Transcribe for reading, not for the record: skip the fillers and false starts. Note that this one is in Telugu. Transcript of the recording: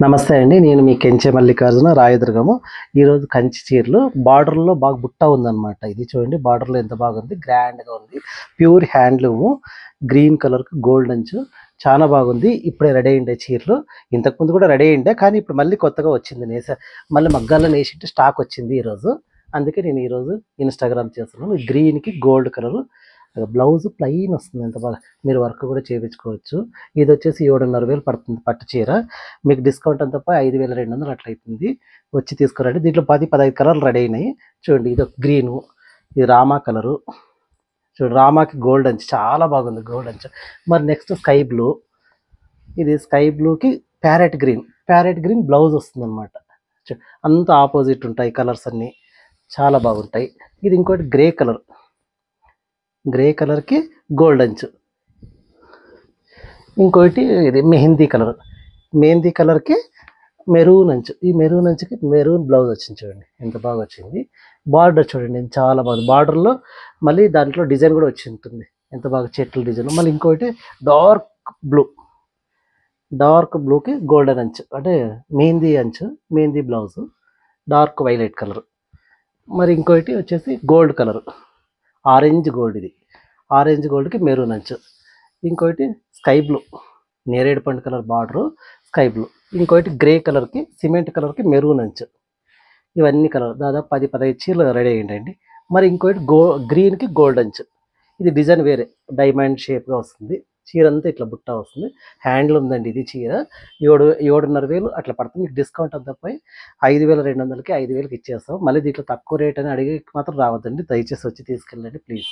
నమస్తే అండి. నేను మీ కెంచె మల్లికార్జున రాయదుర్గము. ఈరోజు కంచి చీరలు బార్డర్‌లో బాగా బుట్ట ఉందనమాట. ఇది చూడండి బార్డర్‌లో ఎంత బాగుంది. గ్రాండ్‌గా ఉంది. Pure handloom. గ్రీన్ కలర్‌కి గోల్డ్ అంచు. చాలా బాగుంది. ఇప్పుడే రెడీ అయ్యిండే చీరలు. ఇంతకుముందు కూడా రెడీ అయ్యిండే. కానీ ఇప్పుడు మళ్ళీ కొత్తగా వచ్చింది. మళ్ళీ మగ్గాల్లో నేసింటే స్టాక్ వచ్చింది ఈరోజు. అందుకే నేను ఈరోజు ఇన్‌స్టాగ్రామ్ చేస్తున్నాను. గ్రీన్‌కి గోల్డ్ కలరు. బ్లౌజ్ ప్లెయిన్ వస్తుంది. ఎంత బాగా మీరు వర్క్ కూడా చేపించుకోవచ్చు. ఇది వచ్చేసి 7,500 పడుతుంది పట్టు చీర. మీకు డిస్కౌంట్ అంతా పోయి 5,200 అట్లా అవుతుంది. వచ్చి తీసుకురండి. దీంట్లో 10, 15 కలర్లు రెడీ అయినాయి. చూడండి ఇది ఒక గ్రీను, ఇది రామా కలరు. చూడండి రామాకి గోల్డ్ అంచు చాలా బాగుంది. గోల్డ్ అంచు. మరి నెక్స్ట్ స్కై బ్లూ. ఇది స్కై బ్లూకి parrot green. Parrot green blouse వస్తుంది అనమాట. అంతా ఆపోజిట్ ఉంటాయి కలర్స్ అన్నీ. చాలా బాగుంటాయి. ఇది ఇంకోటి గ్రే కలర్. గ్రే కలర్కి గోల్డ్ అంచు. ఇంకోటి ఇది మెహందీ కలర్. మెహందీ కలర్కి మెరూన్ అంచు. ఈ మెరూన్ అంచుకి మెరూన్ బ్లౌజ్ వచ్చింది. చూడండి ఎంత బాగా వచ్చింది. బార్డర్ చూడండి చాలా బాగుంది. బార్డర్లో మళ్ళీ దాంట్లో డిజైన్ కూడా వచ్చి ఉంటుంది. ఎంత బాగా చెట్ల డిజైన్. మళ్ళీ ఇంకోటి డార్క్ బ్లూ. డార్క్ బ్లూకి గోల్డెన్ అంచు, అంటే మెహందీ అంచు, mehndi blouse, dark violet colour. మరి ఇంకోటి వచ్చేసి గోల్డ్ కలర్, ఆరెంజ్ గోల్డ్. ఇది ఆరెంజ్ గోల్డ్కి మెరూన్ అంచు. ఇంకోటి స్కై బ్లూ, నేరేడు పండు కలర్ బార్డరు, స్కై బ్లూ. ఇంకోటి గ్రే కలర్కి సిమెంట్ కలర్కి మెరూన్ అంచు. ఇవన్నీ కలర్ దాదాపు 10, 15 చీరలు రెడీ అయ్యిందండి. మరి ఇంకోటి గ్రీన్కి గోల్డ్ అంచు. ఇది డిజైన్ వేరే డైమండ్ షేప్గా వస్తుంది. చీర అంతా ఇట్లా బుట్ట వస్తుంది. హ్యాండ్లు ఉందండి. ఇది చీర 7,500 అట్లా పడుతుంది. మీకు డిస్కౌంట్ అంతా పోయి 5,200కి 5,000కి ఇచ్చేస్తాం. మళ్ళీ దీంట్లో తక్కువ రేట్ అని అడిగి మాత్రం రావద్దండి. దయచేసి వచ్చి తీసుకెళ్ళండి ప్లీజ్.